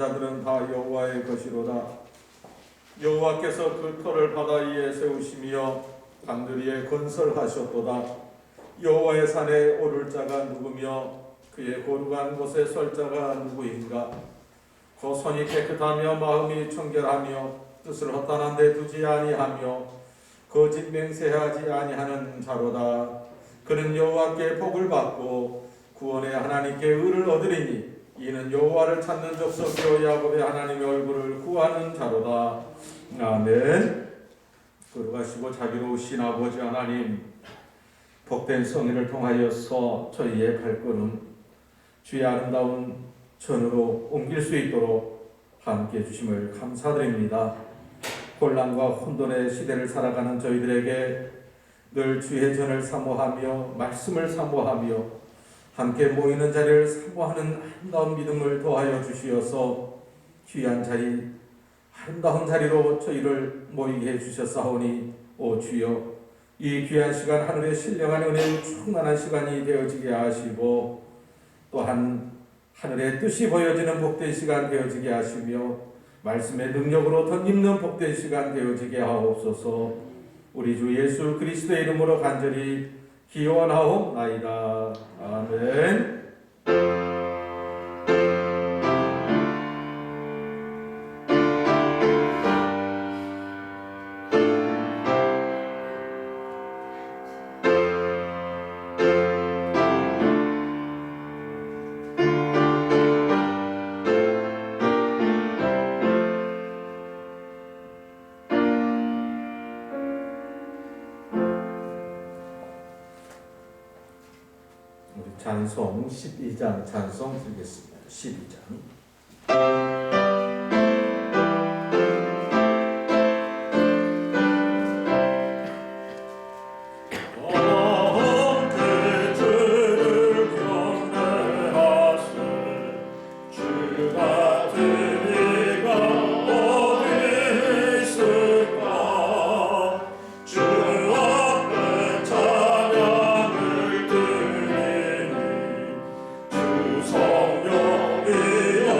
자들은 다 여호와의 것이로다. 여호와께서 그 터를 바다 위에 세우시며 강들 위에 건설하셨도다. 여호와의 산에 오를 자가 누구며 그의 거룩한 곳에 설 자가 누구인가? 그 손이 깨끗하며 마음이 청결하며 뜻을 허탄한 데 두지 아니하며 거짓 맹세하지 아니하는 자로다. 그는 여호와께 복을 받고 구원의 하나님께 의를 얻으리니 이는 여호와를 찾는 족속이요 야곱의 하나님의 얼굴을 구하는 자로다. 아멘. 거룩하시고 자비로우신 아버지 하나님, 복된 성인을 통하여서 저희의 발걸음 주의 아름다운 전으로 옮길 수 있도록 함께해 주심을 감사드립니다. 혼란과 혼돈의 시대를 살아가는 저희들에게 늘 주의 전을 사모하며 말씀을 사모하며 함께 모이는 자리를 사모하는 아름다운 믿음을 더하여 주시어서 귀한 자리, 아름다운 자리로 저희를 모이게 해주셨사오니 오 주여, 이 귀한 시간 하늘의 신령한 은혜의 충만한 시간이 되어지게 하시고 또한 하늘의 뜻이 보여지는 복된 시간 되어지게 하시며 말씀의 능력으로 덧입는 복된 시간 되어지게 하옵소서. 우리 주 예수 그리스도의 이름으로 간절히 기원하옵나이다. 아멘. 찬송 12장 찬송 드리겠습니다. 12장. 성령이여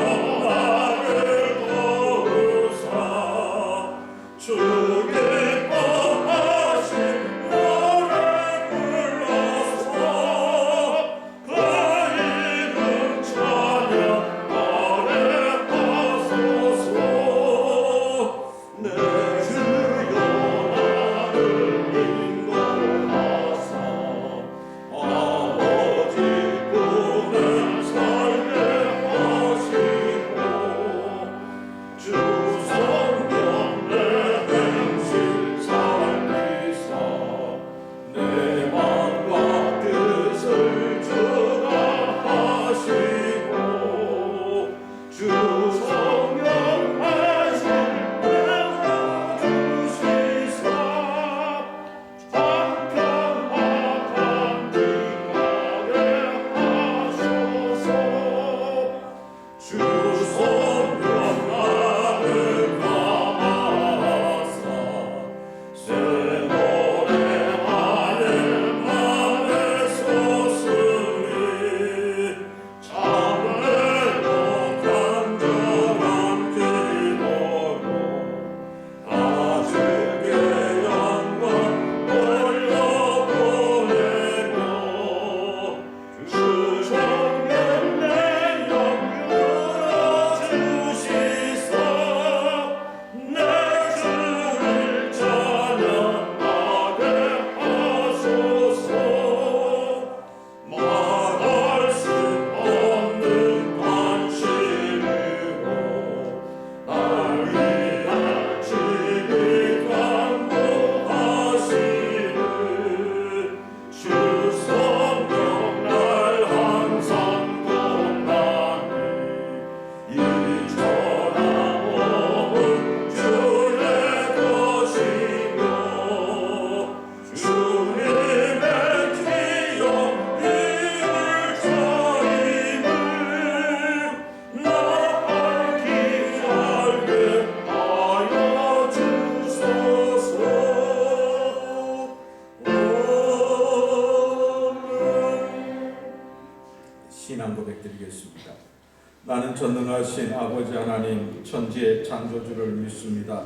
나는 전능하신 아버지 하나님 천지의 창조주를 믿습니다.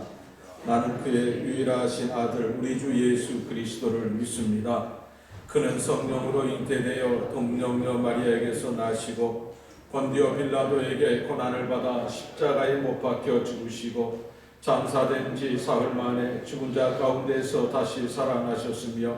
나는 그의 유일하신 아들 우리 주 예수 그리스도를 믿습니다. 그는 성령으로 잉태되어 동정녀 마리아에게서 나시고 본디오 빌라도에게 고난을 받아 십자가에 못 박혀 죽으시고 장사된 지 사흘 만에 죽은 자 가운데서 다시 살아나셨으며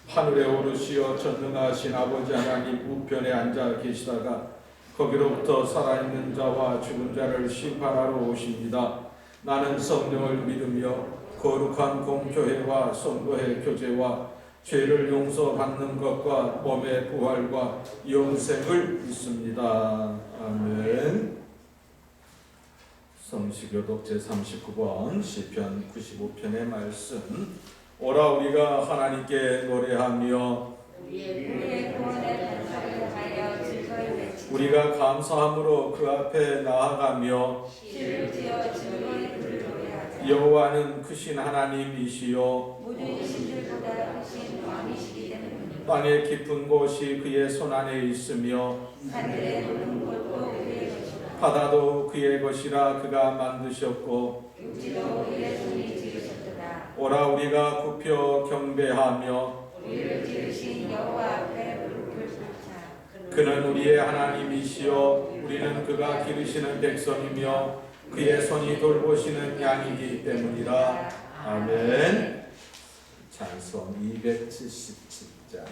하늘에 오르시어 전능하신 아버지 하나님 우편에 앉아 계시다가 거기로부터 살아있는 자와 죽은 자를 심판하러 오십니다. 나는 성령을 믿으며 거룩한 공교회와 성도의 교제와 죄를 용서받는 것과 몸의 부활과 영생을 믿습니다. 아멘. 성시교독 제39번 시편 95편의 말씀. 오라 우리가 하나님께 노래하며 우리가 감사함으로 그 앞에 나아가며 여호와는 크신 하나님이시요 땅의 깊은 곳이 그의 손안에 있으며 바다도 그의 것이라 그가 만드셨고 오라 우리가 굽혀 경배하며 그는 우리의 하나님이시요 우리는 그가 기르시는 백성이며 그의 손이 돌보시는 양이기 때문이라. 아멘. 찬송 277장.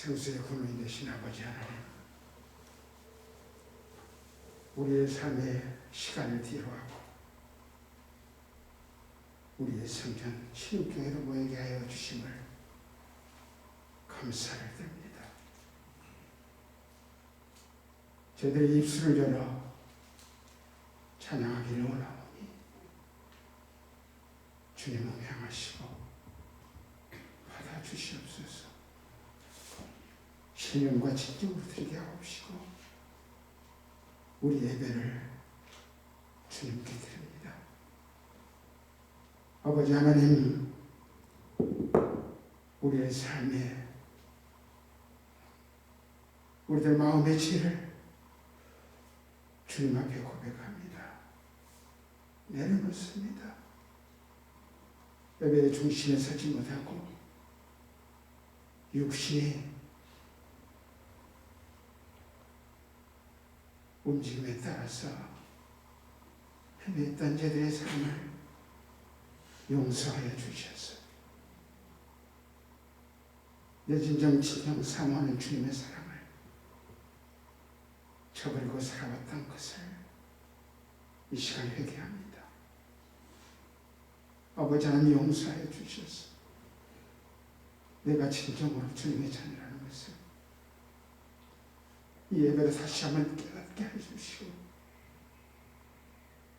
생수의 근원이 되신 아버지 하나님, 우리의 삶의 시간을 뒤로하고 우리의 성전 신육교회로 모이게 하여 주심을 감사를 드립니다. 저희들의 입술을 열어 찬양하기를 원하오니 주님을 향하시고 받아주시옵소서. 신령과 진정으로 드리게 하옵시고 우리 예배를 주님께 드립니다. 아버지 하나님, 우리의 삶에 우리들 마음의 죄를 주님 앞에 고백합니다. 내려놓습니다. 예배의 중심에 서지 못하고 육신이 움직임에 따라서 헤맸던 저들의 삶을 용서하여 주셔서 내 진정 진정 사모하는 주님의 사랑을 저버리고 살아왔던 것을 이 시간 회개합니다. 아버지 하나님, 용서하여 주셔서 내가 진정으로 주님의 자녀라는 것을 이 예배를 다시 한번 깨닫게 해주시고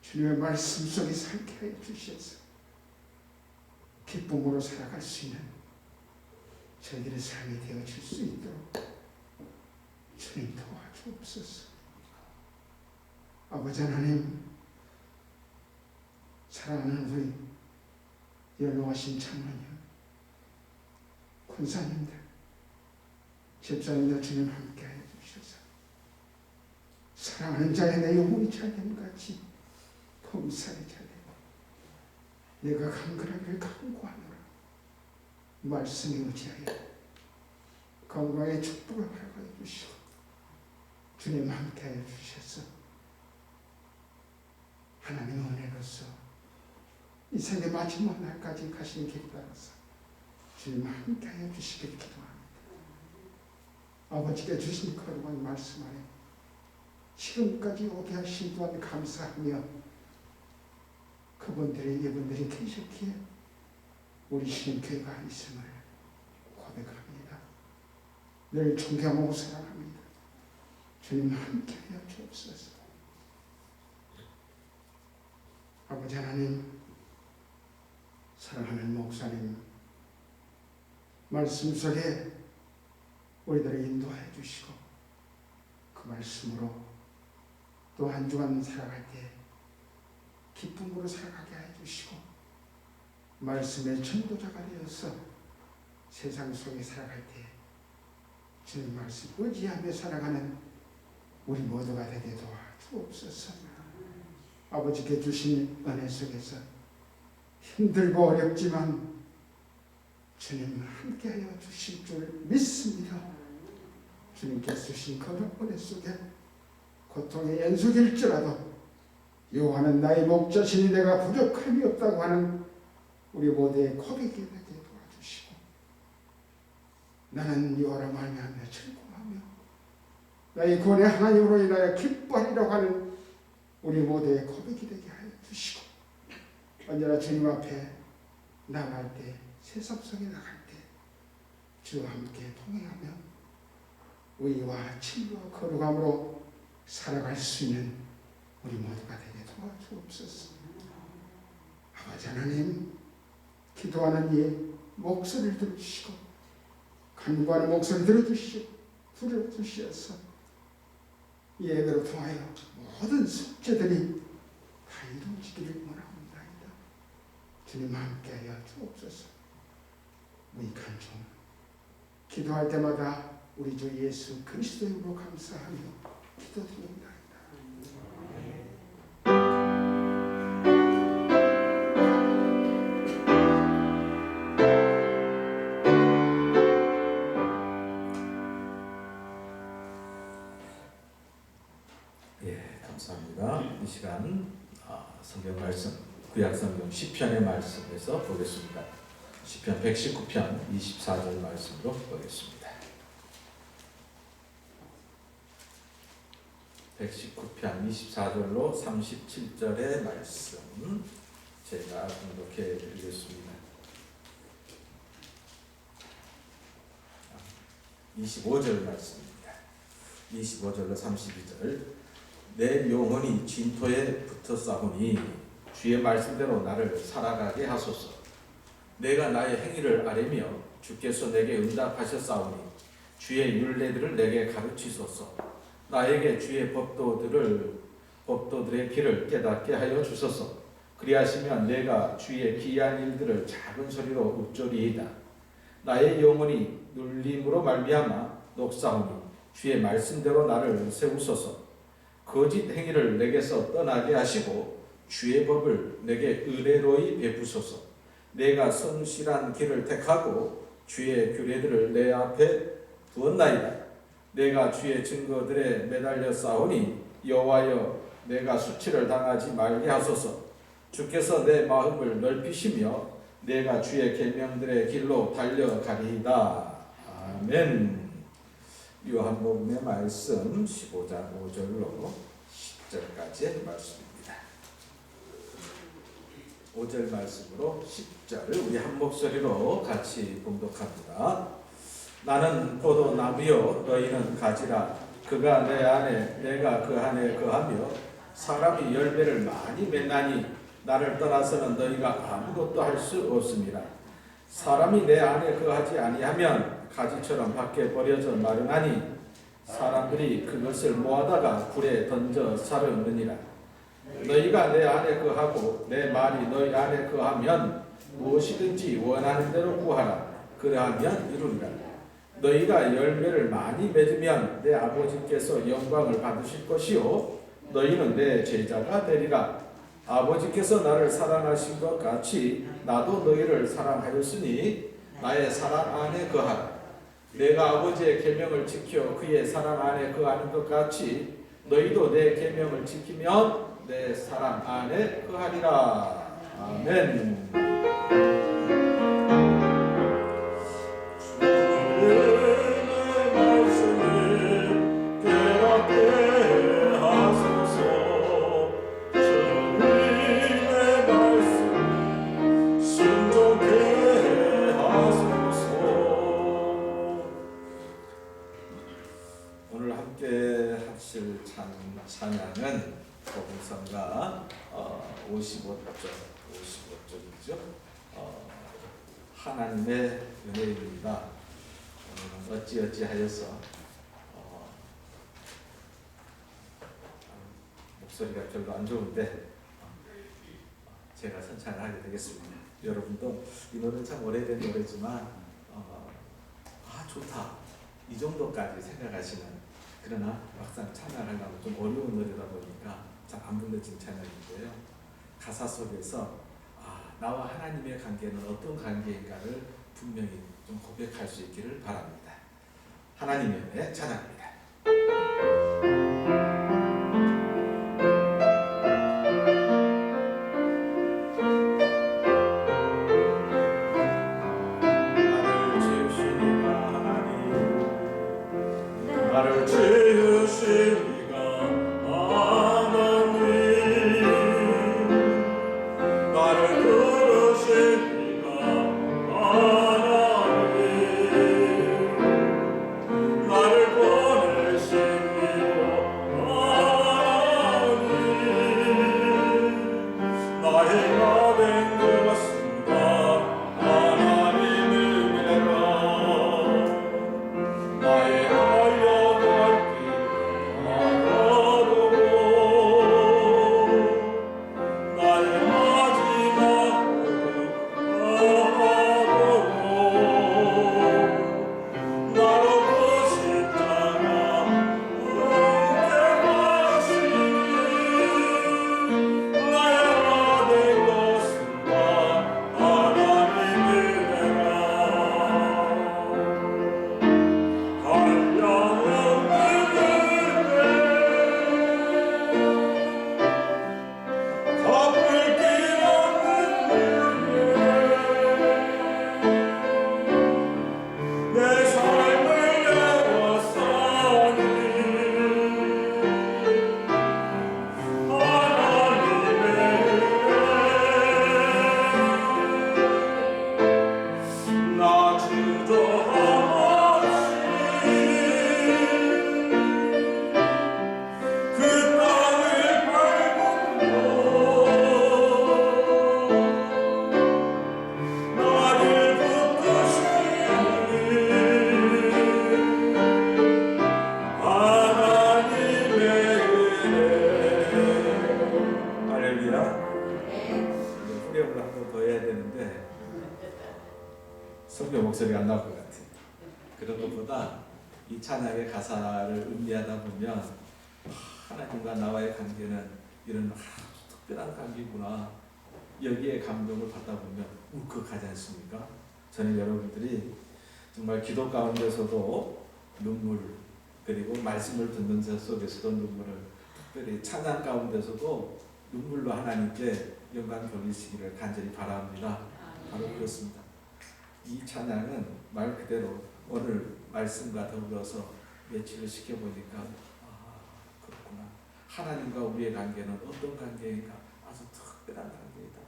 주님의 말씀 속에 살게 해주셔서 기쁨으로 살아갈 수 있는 저희들의 삶이 되어질 수 있도록 주님 도와주옵소서. 아버지 하나님, 사랑하는 우리 연로하신 장로님, 권사님들, 집사님들 주님 함께 해 주셔서 사랑하는 자의 내 영혼이 잘됨같이 범사에 잘되고 내가 강건하기를 강구하노라. 말씀에 의지하여 건강의 축복을 허락하여 주시고 주님 함께하여 주셔서 하나님의 은혜로서 이 세계 마지막 날까지 가신 길 따라서 주님 함께하여 주시길 기도합니다. 아버지께 주신 거룩한 말씀 안에 지금까지 오게 하신 또한 감사하며 그분들의 예분들이 계셨기에 우리 신임교회가 있음을 고백합니다. 늘 존경하고 사랑합니다. 주님 함께하여 주옵소서. 아버지 하나님, 사랑하는 목사님 말씀 속에 우리들을 인도하여 주시고 그 말씀으로 또 한 주간 살아갈 때 기쁨으로 살아가게 해 주시고 말씀의 전도자가 되어서 세상 속에 살아갈 때 주님 말씀 의지하며 살아가는 우리 모두가 되게 도와주옵소서. 아버지께 주신 은혜 속에서 힘들고 어렵지만 주님 함께하여 주실 줄 믿습니다. 주님께서 주신 거룩 은혜 속에 고통의 연속일지라도 여호와는 나의 목자시니 내가 부족함이 없다고 하는 우리 모두의 고백이 되게 도와주시고 나는 여호와를 말미암아 즐거워하며 나의 구원의 하나님으로 인하여 기뻐하리라고 하는 우리 모두의 고백이 되게 하여 주시고 언제나 주님 앞에 나갈 때 세상 속에 나갈 때 주와 함께 동행하며 의와 진리와 거룩함으로 살아갈 수 있는 우리 모두가 되게 도와주옵소서. 아버지 하나님, 기도하는 이의 목소리를 들으시고 간구하는 목소리를 들어주시어서 이 예배로 통하여 모든 숙제들이 다 이루어지기를 원합니다이다. 주님 함께하여 주옵소서. 무익한 종 기도할 때마다 우리 주 예수 그리스도의 이름으로 감사하며 기도드립니다. 예, 감사합니다. 이 시간 성경 말씀, 구약 성경 시편의 말씀에서 보겠습니다. 시편 119편 24절 말씀으로 보겠습니다. 119편 24절로 37절의 말씀 제가 공독해 드리겠습니다. 25절 말씀입니다. 25절로 32절. 내 영혼이 진토에 붙어 싸우니 주의 말씀대로 나를 살아가게 하소서. 내가 나의 행위를 아뢰며 주께서 내게 응답하셨사오니 주의 율례들을 내게 가르치소서. 나에게 주의 법도들의 길을 깨닫게 하여 주소서. 그리하시면 내가 주의 기이한 일들을 작은 소리로 읊조리이다. 나의 영혼이 눌림으로 말미암아 녹사오니 주의 말씀대로 나를 세우소서. 거짓 행위를 내게서 떠나게 하시고 주의 법을 내게 의뢰로이 베푸소서. 내가 성실한 길을 택하고 주의 규례들을 내 앞에 두었나이다. 내가 주의 증거들에 매달려 싸우니 여호와여 내가 수치를 당하지 말게 하소서. 주께서 내 마음을 넓히시며 내가 주의 계명들의 길로 달려가리이다. 아멘. 요한복음의 말씀 15장 5절로 10절까지의 말씀입니다. 5절 말씀으로 10절을 우리 한 목소리로 같이 봉독합니다. 나는 포도나무요 너희는 가지라. 그가 내 안에 내가 그 안에 거하며 사람이 열매를 많이 맺나니 나를 떠나서는 너희가 아무것도 할 수 없습니다. 사람이 내 안에 거하지 아니하면 가지처럼 밖에 버려져 마르나니 사람들이 그것을 모아다가 불에 던져 사르느니라. 너희가 내 안에 거하고 내 말이 너희 안에 거하면 무엇이든지 원하는 대로 구하라. 그러하면 이루리라. 너희가 열매를 많이 맺으면 내 아버지께서 영광을 받으실 것이요 너희는 내 제자가 되리라. 아버지께서 나를 사랑하신 것 같이 나도 너희를 사랑하였으니 나의 사랑 안에 거하라. 내가 아버지의 계명을 지켜 그의 사랑 안에 거하는 것 같이 너희도 내 계명을 지키면 내 사랑 안에 거하리라. 아멘. 오늘 함께 하실 찬양은 복음성가 55쪽이죠. 하나님의 은혜입니다. 오늘은 어찌어찌하여서 목소리가 별로 안 좋은데 제가 선창을 하게 되겠습니다. 여러분도 이 노래는 참 오래된 노래지만 좋다 이 정도까지 생각하시는, 그러나 막상 찬양하려면 좀 어려운 노래다 보니까 잘 안 불러진 찬양인데요. 가사 속에서 나와 하나님의 관계는 어떤 관계인가를 분명히 좀 고백할 수 있기를 바랍니다. 하나님의 은혜 찬양합니다. 나를 지으시니가 하나님, 나를 부르시니가 하나님, 나를 보내시니가 하나님, 나이가 된 것은 다 하나님이라. 나의 하여도 할 그런 것보다 이 찬양의 가사를 음미하다 보면 하나님과 나와의 관계는 이런 아주 특별한 관계구나. 여기에 감동을 받다 보면 울컥하지 않습니까? 저는 여러분들이 정말 기도 가운데서도 눈물, 그리고 말씀을 듣는 자 속에서도 눈물을, 특별히 찬양 가운데서도 눈물로 하나님께 영광 돌리시기를 간절히 바랍니다. 바로 그렇습니다. 이 찬양은 말 그대로 오늘 말씀과 더불어서 매치를 시켜보니까 그렇구나. 하나님과 우리의 관계는 어떤 관계인가? 아주 특별한 관계이다.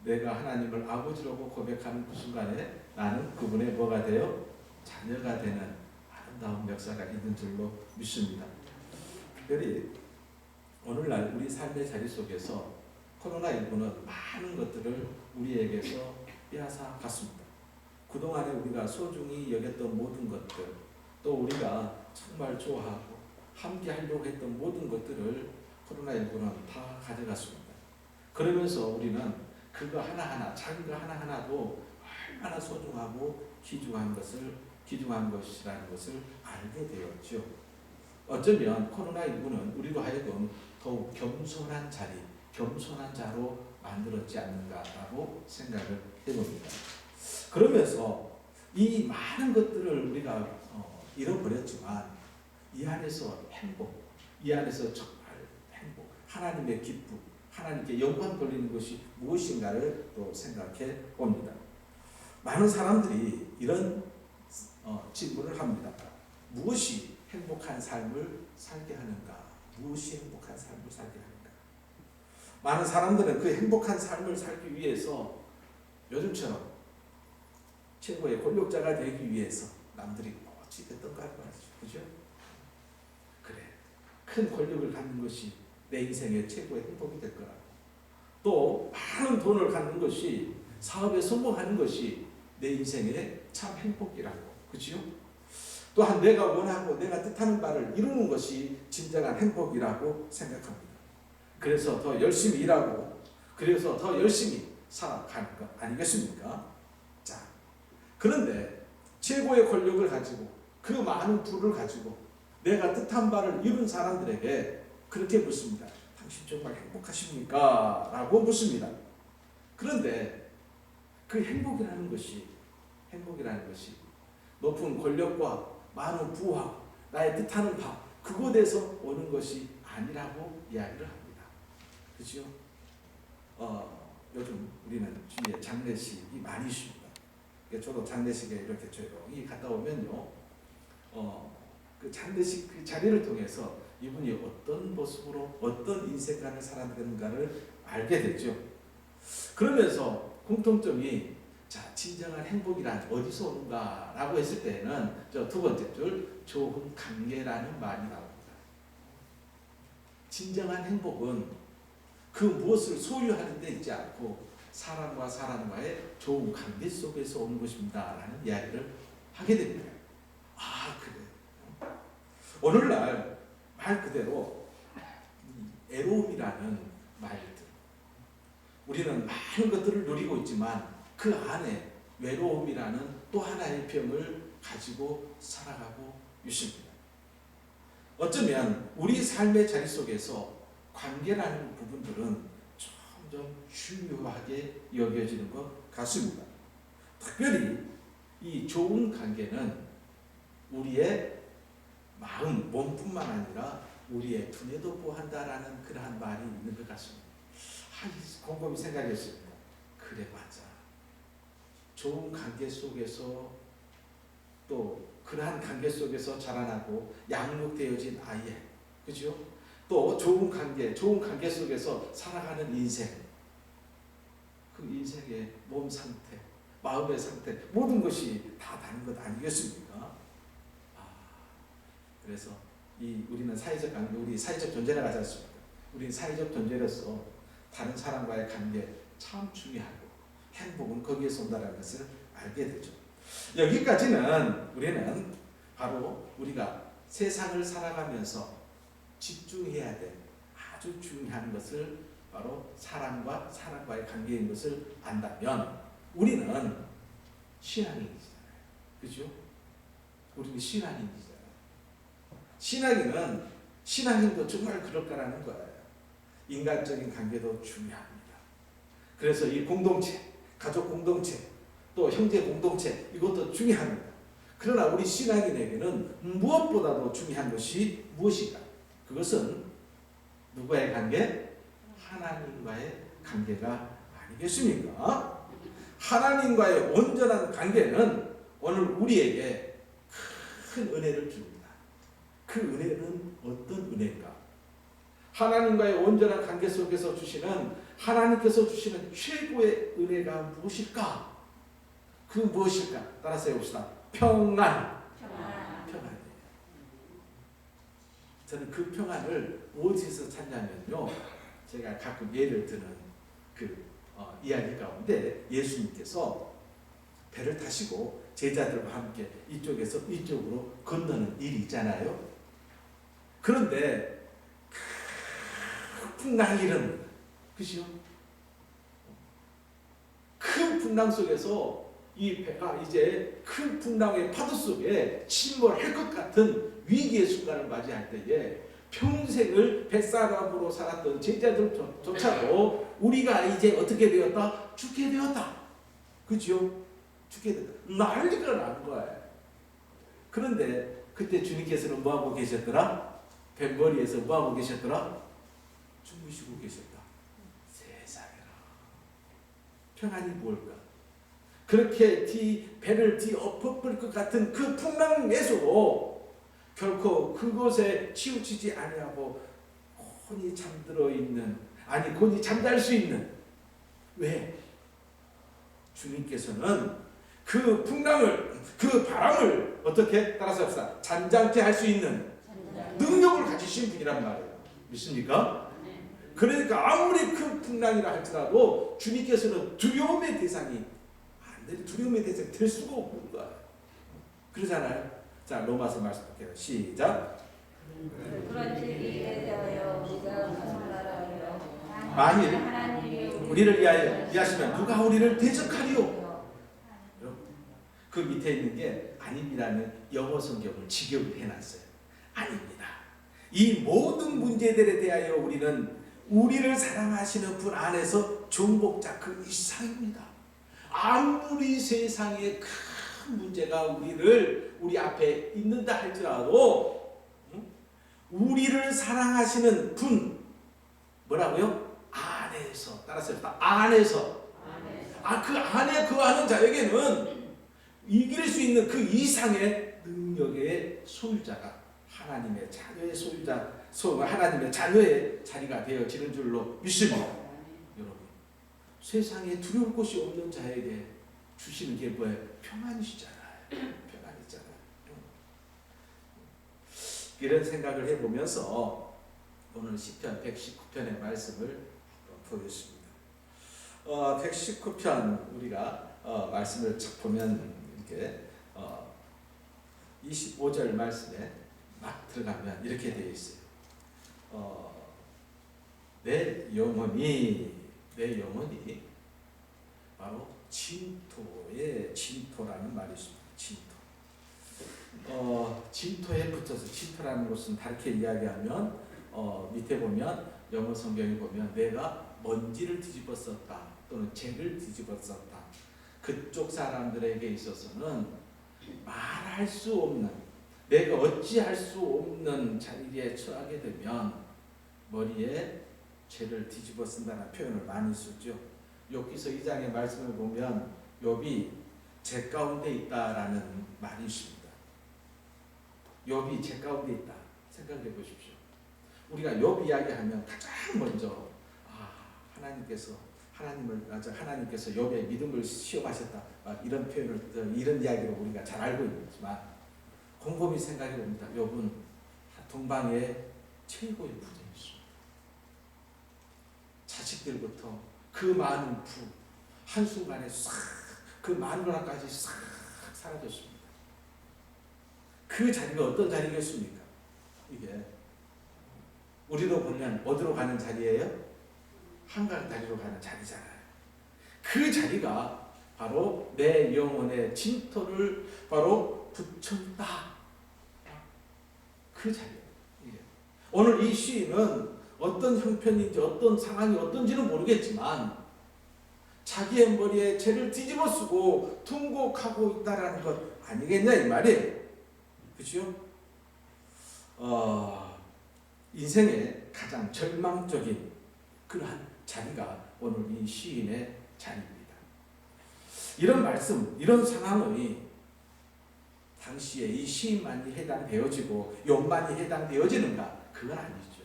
내가 하나님을 아버지라고 고백하는 그 순간에 나는 그분의 뭐가 되어? 자녀가 되는 아름다운 역사가 있는 줄로 믿습니다. 특별히 오늘날 우리 삶의 자리 속에서 코로나19는 많은 것들을 우리에게서 빼앗아 갔습니다. 그동안에 우리가 소중히 여겼던 모든 것들, 또 우리가 정말 좋아하고 함께 하려고 했던 모든 것들을 코로나19는 다 가져갔습니다. 그러면서 우리는 그거 하나하나, 작은 거 하나하나도 얼마나 소중하고 귀중한 것이라는 것을 알게 되었죠. 어쩌면 코로나19는 우리로 하여금 더욱 겸손한 자리, 겸손한 자로 만들었지 않는가라고 생각을 해봅니다. 그러면서 이 많은 것들을 우리가 잃어버렸지만 이 안에서 행복, 이 안에서 정말 행복, 하나님의 기쁨, 하나님께 영광 돌리는 것이 무엇인가를 또 생각해 봅니다. 많은 사람들이 이런 질문을 합니다. 무엇이 행복한 삶을 살게 하는가? 무엇이 행복한 삶을 살게 하는가? 많은 사람들은 그 행복한 삶을 살기 위해서 요즘처럼 최고의 권력자가 되기 위해서 남들이 어찌 됐던가 말이죠. 그죠? 그래. 큰 권력을 갖는 것이 내 인생의 최고의 행복이 될 거라고. 또 많은 돈을 갖는 것이, 사업에 성공하는 것이 내 인생의 참 행복이라고. 그죠? 또한 내가 원하고 내가 뜻하는 바를 이루는 것이 진정한 행복이라고 생각합니다. 그래서 더 열심히 일하고, 그래서 더 열심히 살아가는 것 아니겠습니까? 자, 그런데 최고의 권력을 가지고 그 많은 부를 가지고 내가 뜻한 바를 이룬 사람들에게 그렇게 묻습니다. 당신 정말 행복하십니까? 라고 묻습니다. 그런데 그 행복이라는 것이 높은 권력과 많은 부와 나의 뜻하는 바, 그곳에서 오는 것이 아니라고 이야기를 합니다. 그죠? 요즘 우리는 주위에 장례식이 많이 있습니다. 저도 장례식에 이렇게 조용히 갔다 오면요, 그 장례식 그 자리를 통해서 이분이 어떤 모습으로 어떤 인생관을 살아가는가를 알게 되죠. 그러면서 공통점이, 자, 진정한 행복이란 어디서 오는가라고 했을 때는 저 두 번째 줄 좋은 관계라는 말이 나옵니다. 진정한 행복은 그 무엇을 소유하는 데 있지 않고 사람과 사람과의 좋은 관계 속에서 오는 것입니다 라는 이야기를 하게 됩니다. 아, 그래. 오늘날 말 그대로 애로움이라는 말들, 우리는 많은 것들을 누리고 있지만 그 안에 외로움이라는 또 하나의 병을 가지고 살아가고 있습니다. 어쩌면 우리 삶의 자리 속에서 관계라는 부분들은 점점 중요하게 여겨지는 것 같습니다. 특별히 이 좋은 관계는 우리의 마음, 몸뿐만 아니라 우리의 두뇌도 보한다라는 그러한 말이 있는 것 같습니다. 곰곰이 생각했습니다. 그래, 맞아. 좋은 관계 속에서, 또 그러한 관계 속에서 자라나고 양육되어진 아이, 그죠? 또 좋은 관계 속에서 살아가는 인생, 그 인생의 몸 상태, 마음의 상태, 모든 것이 다 다른 것 아니겠습니까? 그래서 우리는 사회적 관계, 우리 사회적 존재라고 하지 않습니까? 우리 사회적 존재로서 다른 사람과의 관계 참 중요하고 행복은 거기에서 온다는 것을 알게 되죠. 여기까지는 우리는 바로 우리가 세상을 살아가면서 집중해야 될 아주 중요한 것을, 바로 사람과 사람과의 관계인 것을 안다면 우리는 신앙인이잖아요. 그죠? 우리는 신앙인이잖아요. 신앙인도 정말 그럴 거라는 거예요. 인간적인 관계도 중요합니다. 그래서 이 공동체, 가족 공동체, 또 형제 공동체 이것도 중요합니다. 그러나 우리 신앙인에게는 무엇보다도 중요한 것이 무엇인가? 그것은 누구와의 관계? 하나님과의 관계가 아니겠습니까? 하나님과의 온전한 관계는 오늘 우리에게 큰 은혜를 줍니다. 그 은혜는 어떤 은혜인가? 하나님과의 온전한 관계 속에서 하나님께서 주시는 최고의 은혜가 무엇일까? 그 무엇일까? 따라서 해봅시다. 평안이에요. 저는 그 평안을 어디서 찾냐면요. 제가 가끔 예를 드는 이야기 가운데 예수님께서 배를 타시고 제자들과 함께 이쪽에서 이쪽으로 건너는 일이 있잖아요. 그런데 풍랑이 일어납니다. 그죠? 큰 풍랑 속에서 이 배가 이제 큰 풍랑의 파도 속에 침몰할 것 같은 위기의 순간을 맞이할 때에 평생을 뱃사람으로 살았던 제자들조차도 우리가 이제 어떻게 되었다? 죽게 되었다. 그죠? 죽게 되었다. 난리가 난 거예요. 그런데 그때 주님께서는 뭐하고 계셨더라? 뱃머리에서 뭐하고 계셨더라? 주무시고 계셨다. 세상에나. 평안이 뭘까? 그렇게 배를 뒤엎어버릴 것 같은 그 풍랑에서도 결코 그것에 치우치지 아니하고 곤히 잠들어 있는, 아니 곤히 잠잘 수 있는, 왜? 주님께서는 그 풍랑을, 그 바람을 어떻게 따라서 합시다. 잔잔케 할 수 있는 능력을 가지신 분이란 말이에요. 믿습니까? 그러니까 아무리 큰 풍랑이라 할지라도 주님께서는 두려움의 대상이 두려움의 대상이 될 수가 없는 거야. 그러잖아요. 자, 로마서 말씀 볼게요. 시작. 그런즉 이에 대하여 우리가 감사하며 만일 우리를 위하여 위하시면 누가 우리를 대적하리요? 그 밑에 있는 게 아닙니다는 영어 성경을 직역을 해놨어요. 아닙니다. 이 모든 문제들에 대하여 우리를 사랑하시는 분 안에서 정복자 그 이상입니다. 아무리 세상에 큰 문제가 우리 앞에 있는다 할지라도 우리를 사랑하시는 분 뭐라고요? 안에서 따라서 안에서 그 안에 거하는 자에게는 이길 수 있는 그 이상의 능력의 소유자가 하나님의 자녀의 소유자, 하나님의 자녀의 자리가 되어지는 줄로 믿습니다. 여러분, 세상에 두려울 것이 없는 자에게 주시는 게 뭐예요? 평안이시잖아요. 평안이잖아요. 이런 생각을 해보면서 오늘 시편 119편의 말씀을 보겠습니다. 119편 우리가 말씀을 쫙 보면 이렇게 25절 말씀에 막 들어가면 이렇게 되어 있어요. 내 영혼이 바로 진토라는 말이 있습니다. 진토에 붙어서, 진토라는 것은 다르게 이야기하면 밑에 보면 영어 성경에 보면 내가 먼지를 뒤집었었다 또는 재를 뒤집었었다. 그쪽 사람들에게 있어서는 말할 수 없는, 내가 어찌할 수 없는 자리에 처하게 되면 머리에 죄를 뒤집어 쓴다는 표현을 많이 쓰죠. 욥기서 2장의 말씀을 보면 욥이 죄 가운데 있다라는 말이 있습니다. 욥이 죄 가운데 있다. 생각해 보십시오. 우리가 욥 이야기하면 가장 먼저 하나님께서 욥의 믿음을 시험하셨다. 이런 표현을, 이런 이야기를 우리가 잘 알고 있지만 곰곰이 생각해 봅니다. 욥은 동방의 최고의 부자였습니다. 자식들부터 그 많은 부 한순간에 싹 그 마누라까지 싹 사라졌습니다. 그 자리가 어떤 자리겠습니까? 이게 우리도 보면 어디로 가는 자리예요? 한강 다리로 가는 자리잖아요. 그 자리가 바로 내 영혼의 진토를 바로 붙였다. 그 자리예요. 이게. 오늘 이 시인은 어떤 형편인지 어떤 상황이 어떤지는 모르겠지만 자기의 머리에 죄를 뒤집어 쓰고 통곡하고 있다라는 것 아니겠냐 이 말이에요. 그렇죠? 인생의 가장 절망적인 그러한 자리가 오늘 이 시인의 자리입니다. 이런 말씀, 이런 상황의 당시에 이 시인만이 해당되어지고 욥만이 해당되어지는가? 그건 아니죠.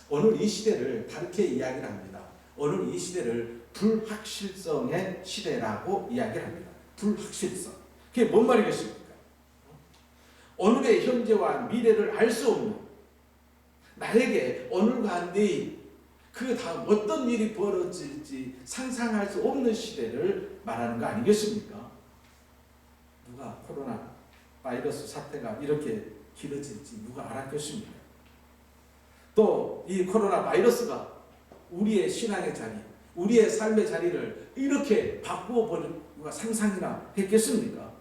오늘 이 시대를 다르게 이야기를 합니다. 오늘 이 시대를 불확실성의 시대라고 이야기를 합니다. 불확실성. 그게 뭔 말이겠습니까? 오늘의 현재와 미래를 알 수 없는, 나에게 오늘과 내일 그 다음 어떤 일이 벌어질지 상상할 수 없는 시대를 말하는 거 아니겠습니까? 누가 코로나 바이러스 사태가 이렇게 길어질지 누가 알았겠습니까? 또 이 코로나 바이러스가 우리의 신앙의 자리, 우리의 삶의 자리를 이렇게 바꾸어 버릴 누가 상상이나 했겠습니까?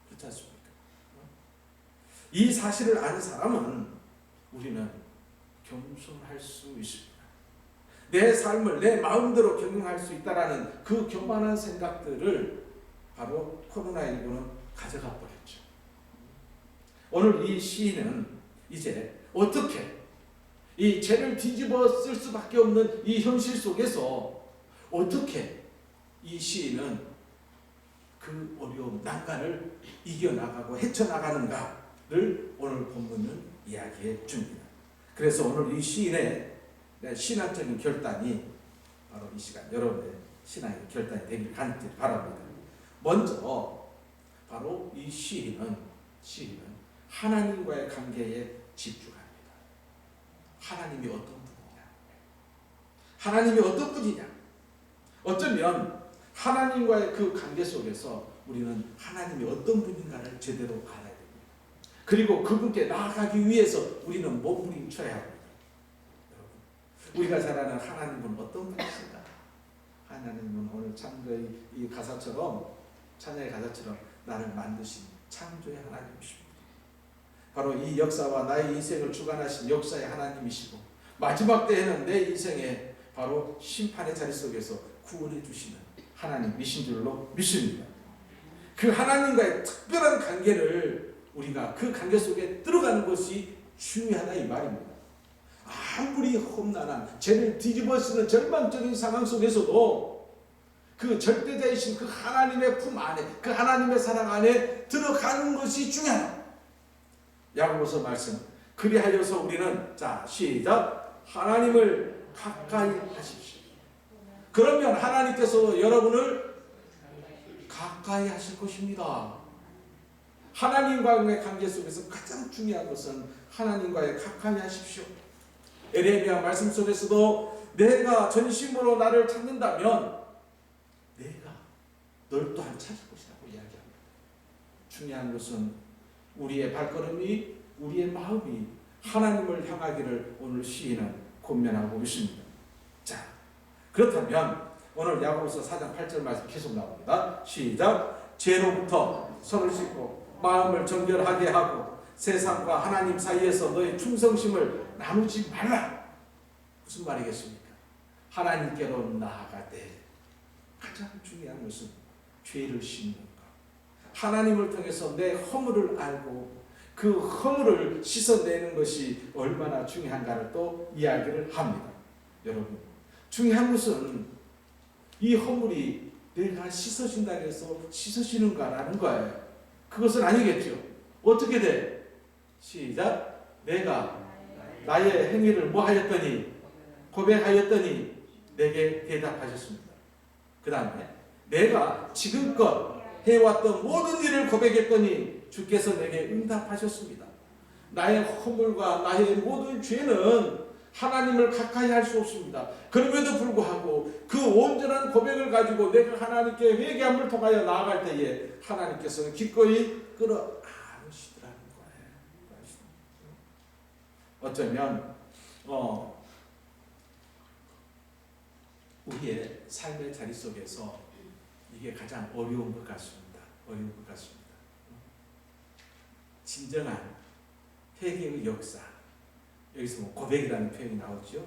그렇지 않습니까? 이 사실을 아는 사람은 우리는 겸손할 수 있습니다. 내 삶을 내 마음대로 경영할 수 있다라는 그 교만한 생각들을 바로 코로나19는 가져가 버렸죠. 오늘 이 시인은 이제 어떻게 이 죄를 뒤집어 쓸 수밖에 없는 이 현실 속에서 어떻게 이 시인은 그 어려움, 난간을 이겨나가고 헤쳐나가는가를 오늘 본문은 이야기해 줍니다. 그래서 오늘 이 시인의 신학적인 결단이 바로 이 시간 여러분의 신앙의 결단이 되길 간절히 바랍니다. 먼저 바로 이 시인은 하나님과의 관계에 집중합니다. 하나님이 어떤 분이냐? 하나님이 어떤 분이냐? 어쩌면 하나님과의 그 관계 속에서 우리는 하나님이 어떤 분인가를 제대로 알아야 됩니다. 그리고 그분께 나아가기 위해서 우리는 몸부림쳐야 합니다. 우리가 잘 아는 하나님은 어떤 분이신가? 하나님은 오늘 창조의 이 가사처럼, 찬양의 가사처럼 나를 만드신 창조의 하나님이십니다. 바로 이 역사와 나의 인생을 주관하신 역사의 하나님이시고 마지막 때에는 내 인생에 바로 심판의 자리 속에서 구원해 주시는 하나님이신 줄로 믿습니다. 그 하나님과의 특별한 관계를 우리가 그 관계 속에 들어가는 것이 중요하다 이 말입니다. 아무리 험난한 죄를 뒤집어 쓰는 절망적인 상황 속에서도 그 절대자이신 그 하나님의 품 안에, 그 하나님의 사랑 안에 들어가는 것이 중요하다. 야고보서 말씀. 그리하여서 우리는 자 시작 하나님을 가까이 하십시오. 그러면 하나님께서 여러분을 가까이 하실 것입니다. 하나님과의 관계 속에서 가장 중요한 것은 하나님과의 가까이 하십시오. 에레미야 말씀 속에서도 내가 전심으로 나를 찾는다면 내가 널 또한 찾을 것이라고 이야기합니다. 중요한 것은 우리의 발걸음이, 우리의 마음이 하나님을 향하기를 오늘 시인은 권면하고 있습니다. 자, 그렇다면 오늘 야고보서 4장 8절 말씀 계속 나옵니다. 시작. 죄로부터 손을 씻고 마음을 정결하게 하고 세상과 하나님 사이에서 너의 충성심을 나누지 말라. 무슨 말이겠습니까? 하나님께로 나아가되 가장 중요한 것은 죄를 씻는 것. 하나님을 통해서 내 허물을 알고 그 허물을 씻어내는 것이 얼마나 중요한가를 또 이야기를 합니다. 여러분, 중요한 것은 이 허물이 내가 씻어진다 해서 씻어지는가라는 거예요. 그것은 아니겠죠. 어떻게 돼? 시작. 내가 나의 행위를 뭐 하였더니 고백하였더니 내게 대답하셨습니다. 그 다음에 내가 지금껏 해왔던 모든 일을 고백했더니 주께서 내게 응답하셨습니다. 나의 허물과 나의 모든 죄는 하나님을 가까이 할 수 없습니다. 그럼에도 불구하고 그 온전한 고백을 가지고 내가 하나님께 회개함을 통하여 나아갈 때에 하나님께서는 기꺼이 끌어안으시더라는 거예요. 어쩌면 우리의 삶의 자리 속에서 이게 가장 어려운 것 같습니다. 어려운 것 같습니다. 진정한 회개의 역사. 여기서 뭐 고백이라는 표현이 나오죠.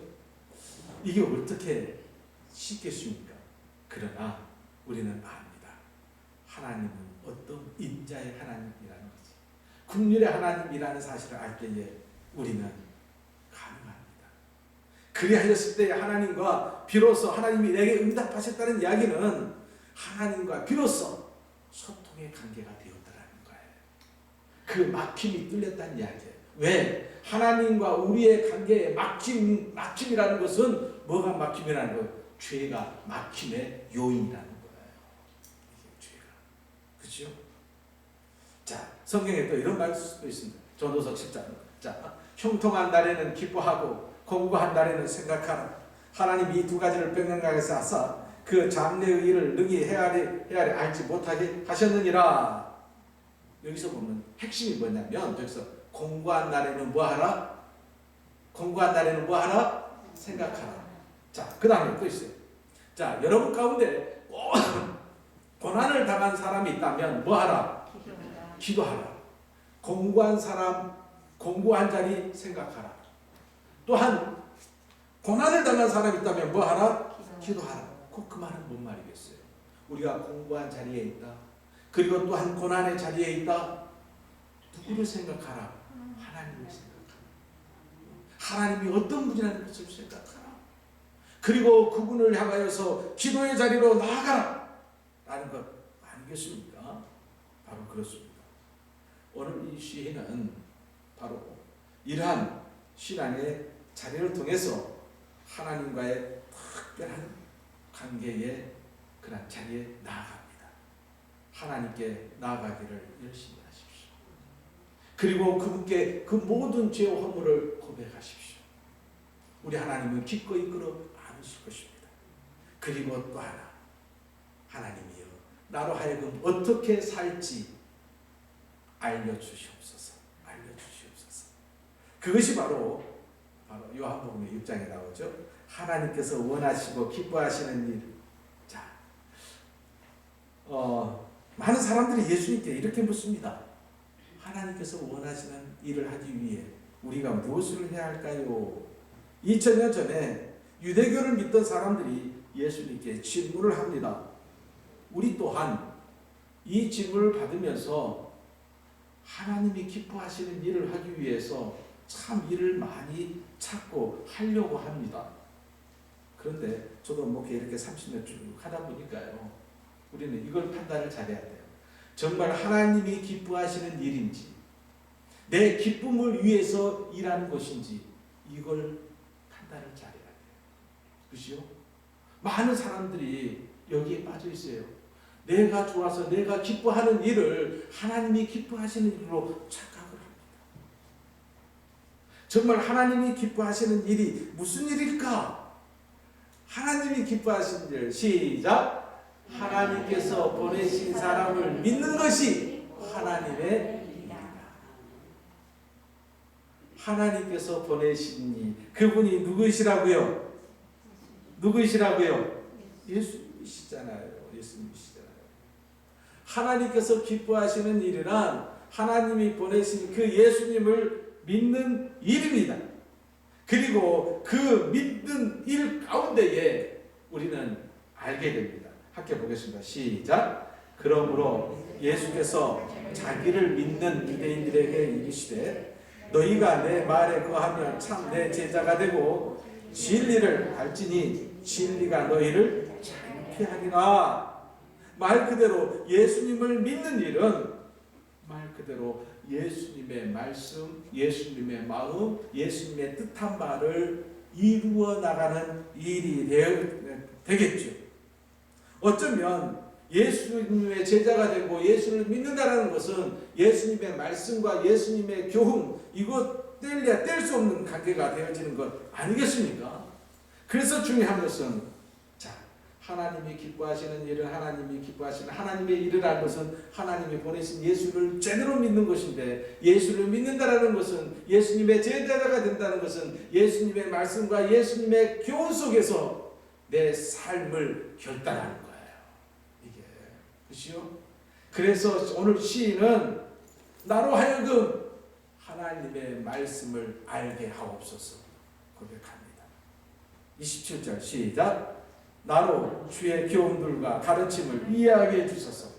이게 어떻게 쉽겠습니까? 그러나 우리는 압니다. 하나님은 어떤 인자의 하나님이라는 거지. 긍휼의 하나님이라는 사실을 알 때에 우리는 가능합니다. 그리하였을 때 하나님과 비로소 하나님이 내게 응답하셨다는 이야기는 하나님과 비로소 소통의 관계가 되었다라는 거예요. 그 막힘이 뚫렸다는 이야기예요. 왜? 하나님과 우리의 관계에 막힘이라는 것은 뭐가 막힘이라는 거예요? 죄가 막힘의 요인이라는 거예요. 이게 죄가. 그렇죠? 자, 성경에 또 이런 말씀도 있습니다. 전도서 7장. 자, 형통한 날에는 기뻐하고 공고한 날에는 생각하라. 하나님 이 두 가지를 평행하게서 하사 그 장래의 일을 능히 헤아리 알지 못하게 하셨느니라. 여기서 보면 핵심이 뭐냐면 여기서 공고한 날에는 뭐하라? 공고한 날에는 뭐하라? 생각하라. 자, 그 다음에 또 있어요. 자, 여러분 가운데 고난을 당한 사람이 있다면 뭐하라? 기도하라. 공고한 사람, 공고한 자리 생각하라. 또한 고난을 당한 사람이 있다면 뭐하라? 기도하라. 그 말은 뭔 말이겠어요? 우리가 공고한 자리에 있다. 그리고 또한 고난의 자리에 있다. 누구를 생각하라? 하나님을 생각하라. 하나님이 어떤 분이라는 것을 생각하라. 그리고 그분을 향하여서 기도의 자리로 나아가라. 라는 것 아니겠습니까? 바로 그렇습니다. 오늘 이 시인은 바로 이러한 신앙의 자리를 통해서 하나님과의 특별한 관계의 그런 자리에 나아갑니다. 하나님께 나아가기를 열심히 하십시오. 그리고 그분께 그 모든 죄와 허물을 고백하십시오. 우리 하나님은 기꺼이 끌어 안으실 것입니다. 그리고 또 하나, 하나님이여 나로 하여금 어떻게 살지 알려주시옵소서. 알려주시옵소서. 그것이 바로 요한복음 6장에 나오죠. 하나님께서 원하시고 기뻐하시는 일. 자, 많은 사람들이 예수님께 이렇게 묻습니다. 하나님께서 원하시는 일을 하기 위해 우리가 무엇을 해야 할까요? 2000년 전에 유대교를 믿던 사람들이 예수님께 질문을 합니다. 우리 또한 이 질문을 받으면서 하나님이 기뻐하시는 일을 하기 위해서 참 일을 많이 찾고 하려고 합니다. 그런데 저도 목회 이렇게 30년 쭉 하다 보니까요. 우리는 이걸 판단을 잘해야 돼요. 정말 하나님이 기뻐하시는 일인지 내 기쁨을 위해서 일하는 것인지 이걸 판단을 잘해야 돼요. 그렇죠? 많은 사람들이 여기에 빠져 있어요. 내가 좋아서 내가 기뻐하는 일을 하나님이 기뻐하시는 일로 착각을 합니다. 정말 하나님이 기뻐하시는 일이 무슨 일일까? 하나님이 기뻐하시는 일, 시작! 하나님께서 보내신 사람을 믿는 것이 하나님의 일이다. 하나님께서 보내신 이 그분이 누구시라고요? 누구시라고요? 예수님이시잖아요. 예수님이시잖아요. 하나님께서 기뻐하시는 일이란 하나님이 보내신 그 예수님을 믿는 일입니다. 그리고 그 믿는 일 가운데에 우리는 알게 됩니다. 함께 보겠습니다. 시작. 그러므로 예수께서 자기를 믿는 유대인들에게 이르시되 너희가 내 말에 거하면 참 내 제자가 되고 진리를 알지니 진리가 너희를 자유케 하리라. 말 그대로 예수님을 믿는 일은 말 그대로 예수님의 말씀, 예수님의 마음, 예수님의 뜻한 바를 이루어 나가는 일이 되겠죠. 어쩌면 예수님의 제자가 되고 예수를 믿는다는 것은 예수님의 말씀과 예수님의 교훈 이것 뗄래야 뗄 수 없는 관계가 되어지는 것 아니겠습니까? 그래서 중요한 것은 자 하나님이 기뻐하시는 일을 하나님이 기뻐하시는 하나님의 일이라는 것은 하나님이 보내신 예수를 제대로 믿는 것인데 예수를 믿는다는 것은 예수님의 제자가 된다는 것은 예수님의 말씀과 예수님의 교훈 속에서 내 삶을 결단하는 거예요. 이게 그렇죠? 그래서 오늘 시인은 나로 하여금 하나님의 말씀을 알게 하옵소서 고백합니다. 27절 시작. 나로 주의 교훈들과 가르침을 이해하게 해주소서.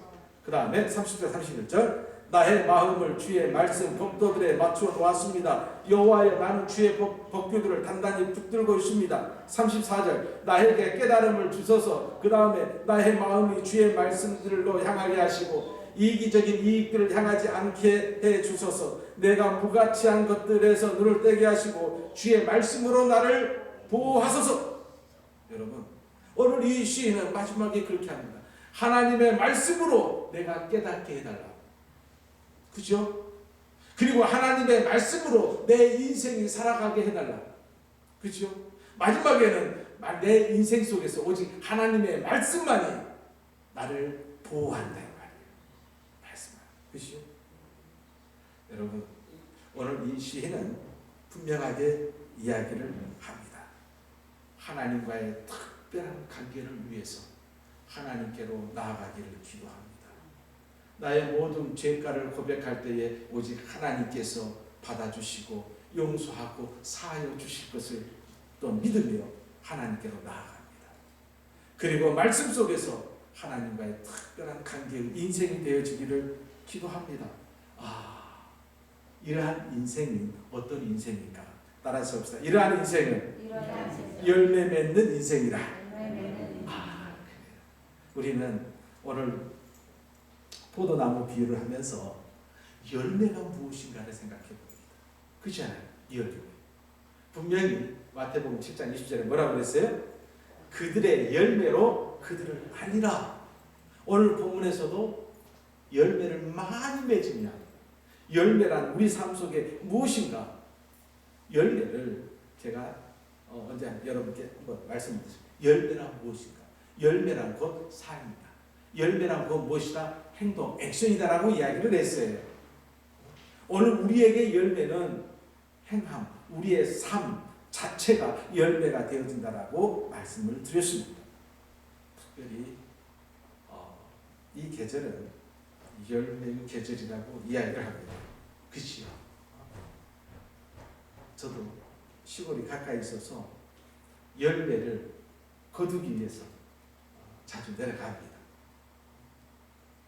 그 다음에 30절 31절 나의 마음을 주의 말씀 법도들에 맞추어 놓았습니다. 여호와여 나는 주의 법규들을 단단히 붙들고 있습니다. 34절 나에게 깨달음을 주소서. 그 다음에 나의 마음이 주의 말씀들로 향하게 하시고 이기적인 이익들을 향하지 않게 해 주소서. 내가 무가치한 것들에서 눈을 떼게 하시고 주의 말씀으로 나를 보호하소서. 여러분 오늘 이 시인은 마지막에 그렇게 합니다. 하나님의 말씀으로 내가 깨닫게 해달라. 그죠? 그리고 하나님의 말씀으로 내 인생이 살아가게 해달라. 그죠? 마지막에는 내 인생 속에서 오직 하나님의 말씀만이 나를 보호한다. 말씀만. 그죠? 여러분 오늘 이 시인은 분명하게 이야기를 합니다. 하나님과의 특별한 관계를 위해서 하나님께로 나아가기를 기도합니다. 나의 모든 죄가를 고백할 때에 오직 하나님께서 받아주시고 용서하고 사하여 주실 것을 또 믿으며 하나님께로 나아갑니다. 그리고 말씀 속에서 하나님과의 특별한 관계의 인생이 되어지기를 기도합니다. 이러한 인생이 어떤 인생인가? 따라서 봅시다. 이러한 인생은 열매 맺는 인생이다. 우리는 오늘 포도나무 비유를 하면서 열매가 무엇인가를 생각해 봅니다. 그렇지 않아요? 열매. 분명히 마태복음 7장 20절에 뭐라고 그랬어요? 그들의 열매로 그들을 알리라. 오늘 본문에서도 열매를 많이 맺으면 열매란 우리 삶 속에 무엇인가? 열매를 제가 언제 여러분께 한번 말씀드렸습니다. 열매란 무엇인가? 열매란 곧 삶이다. 열매란 곧 무엇이다? 행동, 액션이다라고 이야기를 했어요. 오늘 우리에게 열매는 행함, 우리의 삶 자체가 열매가 되어진다라고 말씀을 드렸습니다. 특별히 이 계절은 열매의 계절이라고 이야기를 합니다. 그치요? 저도 시골이 가까이 있어서 열매를 거두기 위해서 자주 내려갑니다.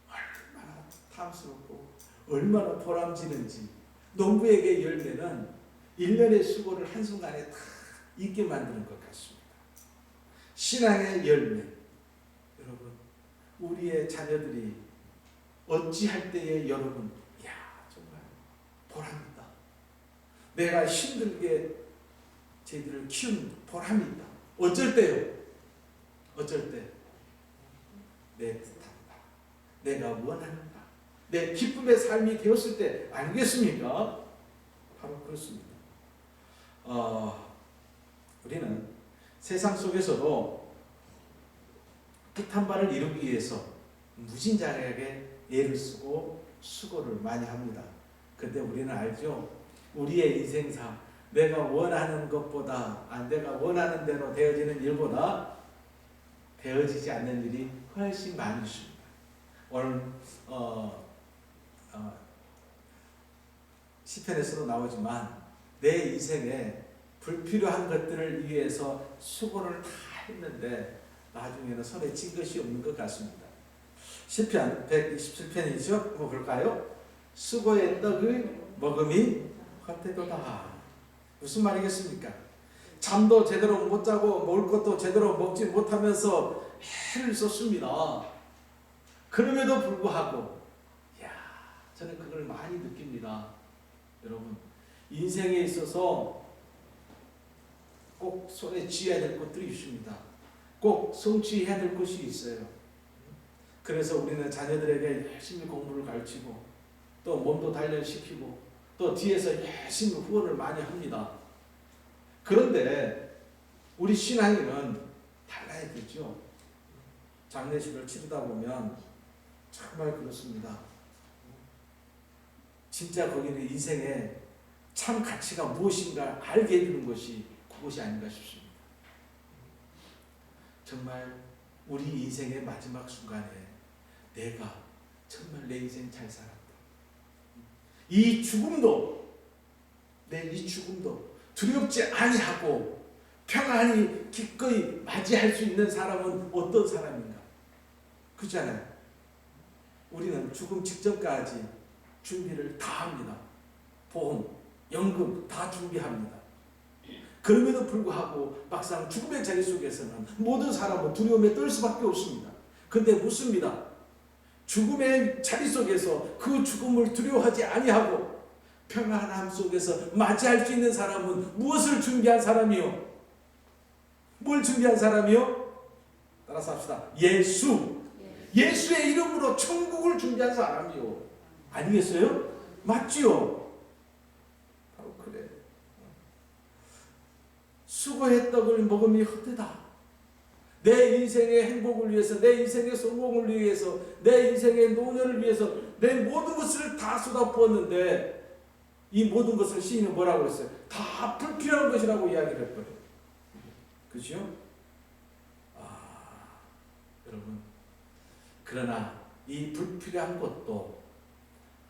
얼마나 탐스럽고 얼마나 보람지는지. 농부에게 열매는 1년의 수고를 한순간에 다 잊게 만드는 것 같습니다. 신앙의 열매. 여러분 우리의 자녀들이 어찌할 때에 여러분 정말 보람있다. 내가 힘들게 저희들을 키운 보람이 있다. 어쩔 때요? 어쩔 때 내 뜻한다. 내가 원하는다. 내 기쁨의 삶이 되었을 때 아니겠습니까? 바로 그렇습니다. 우리는 세상 속에서도 뜻한 바를 이루기 위해서 무진장에게 애를 쓰고 수고를 많이 합니다. 근데 우리는 알죠? 우리의 인생사 내가 원하는 것보다 내가 원하는 대로 되어지는 일보다 되어지지 않는 일이 훨씬 많이 있습니다. 오늘 시편에서도 나오지만 내 인생에 불필요한 것들을 위해서 수고를 다 했는데 나중에는 손에 쥔 것이 없는 것 같습니다. 시편 127편이죠? 한번 볼까요? 수고의 떡을 먹음이 헛되도다. 무슨 말이겠습니까? 잠도 제대로 못 자고 먹을 것도 제대로 먹지 못하면서 해를 썼습니다. 그럼에도 불구하고 저는 그걸 많이 느낍니다. 여러분 인생에 있어서 꼭 손에 쥐어야 될 것들이 있습니다. 꼭 성취해야 될 것이 있어요. 그래서 우리는 자녀들에게 열심히 공부를 가르치고 또 몸도 단련시키고 또 뒤에서 열심히 후원을 많이 합니다. 그런데 우리 신앙인은 달라야겠죠. 장례식을 치르다 보면 정말 그렇습니다. 진짜 거기는 인생의 참 가치가 무엇인가 알게 해주는 것이 그것이 아닌가 싶습니다. 정말 우리 인생의 마지막 순간에 내가 정말 내 인생 잘 살았다. 이 죽음도 내 이 죽음도 두렵지 아니하고 평안히 기꺼이 맞이할 수 있는 사람은 어떤 사람인가? 그렇잖아요. 우리는 죽음 직전까지 준비를 다 합니다. 보험, 연금 다 준비합니다. 그럼에도 불구하고 막상 죽음의 자리 속에서는 모든 사람은 두려움에 떨 수밖에 없습니다. 근데 묻습니다. 죽음의 자리 속에서 그 죽음을 두려워하지 아니하고 평안함 속에서 맞이할 수 있는 사람은 무엇을 준비한 사람이요? 뭘 준비한 사람이요? 따라서 합시다. 예수. 예수의 이름으로 천국을 준비한 사람이요. 아니겠어요? 맞지요? 바로 그래. 수고의 떡을 먹음이 헛되다. 내 인생의 행복을 위해서, 내 인생의 성공을 위해서, 내 인생의 노년을 위해서 내 모든 것을 다 쏟아부었는데 이 모든 것을 시인은 뭐라고 했어요? 다 불필요한 것이라고 이야기를 했거든요. 그렇죠? 여러분, 그러나 이 불필요한 것도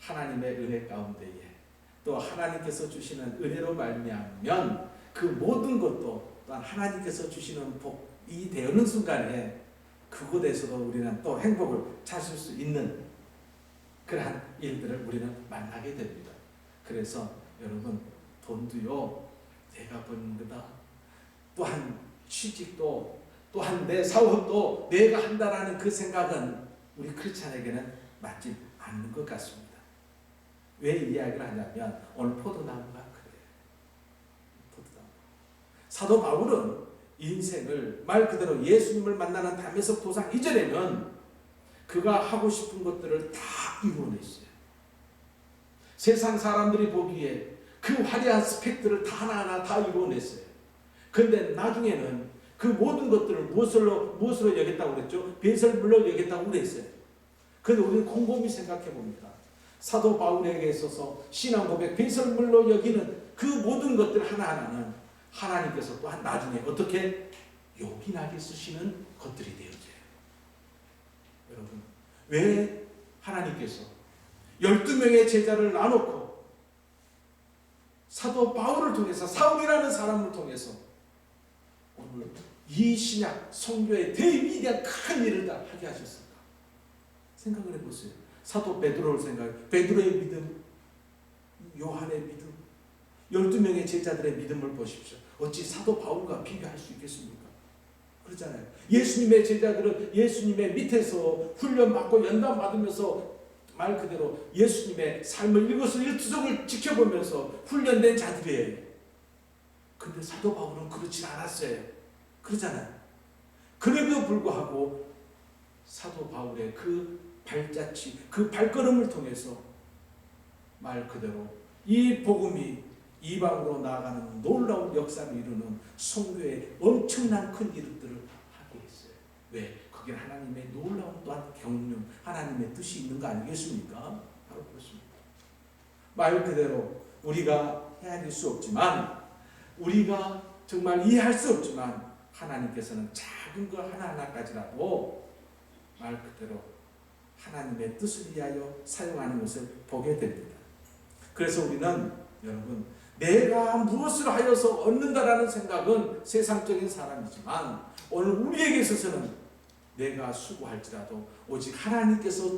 하나님의 은혜 가운데에 또 하나님께서 주시는 은혜로 말미암으면 그 모든 것도 또한 하나님께서 주시는 복이 되는 순간에 그곳에서도 우리는 또 행복을 찾을 수 있는 그러한 일들을 우리는 만나게 됩니다. 그래서 여러분, 돈도요 내가 버는 거다. 또한 취직도 또한 내 사업도 내가 한다라는 그 생각은 우리 크리스찬에게는 맞지 않는 것 같습니다. 왜 이야기를 하냐면 오늘 포도나무가 그래요. 포도나무. 사도 바울은 인생을 말 그대로 예수님을 만나는 담에석 도상 이전에는 그가 하고 싶은 것들을 다 이루어냈어요. 세상 사람들이 보기에 그 화려한 스펙들을 다 하나하나 다 이루어냈어요. 그런데 나중에는 그 모든 것들을 무엇으로 여겼다고 그랬죠? 배설물로 여겼다고 그랬어요. 그런데 우리는 곰곰이 생각해 봅니다. 사도 바울에게 있어서 신앙 고백, 배설물로 여기는 그 모든 것들 하나하나는 하나님께서 또한 나중에 어떻게 요긴하게 쓰시는 것들이 되어져요. 여러분, 왜 하나님께서 12명의 제자를 나놓고 사도 바울을 통해서, 사울이라는 사람을 통해서 오늘 이 신약 성교의 대위대한 큰 일을 다 하게 하셨을까? 생각을 해보세요. 사도 베드로를 생각해. 베드로의 믿음, 요한의 믿음, 12명의 제자들의 믿음을 보십시오. 어찌 사도 바울과 비교할 수 있겠습니까? 그렇잖아요. 예수님의 제자들은 예수님의 밑에서 훈련받고 연단받으면서 말 그대로 예수님의 삶을 일거수일투족을 지켜보면서 훈련된 자들이에요. 근데 사도 바울은 그렇지 않았어요. 그렇잖아요. 그럼에도 불구하고 사도 바울의 그 발자취, 그 발걸음을 통해서 말 그대로 이 복음이 이방으로 나아가는 놀라운 역사를 이루는 선교의 엄청난 큰 일들을 하게 했어요. 왜? 거기에 하나님의 놀라운 또한 경륜, 하나님의 뜻이 있는 거 아니겠습니까? 바로 그렇습니다. 말 그대로 우리가 헤아릴 수 없지만, 우리가 정말 이해할 수 없지만 하나님께서는 작은 것 하나하나까지라도 말 그대로 하나님의 뜻을 위하여 사용하는 것을 보게 됩니다. 그래서 우리는 여러분, 내가 무엇을 하여서 얻는다라는 생각은 세상적인 사람이지만 오늘 우리에게 있어서는 내가 수고할지라도 오직 하나님께서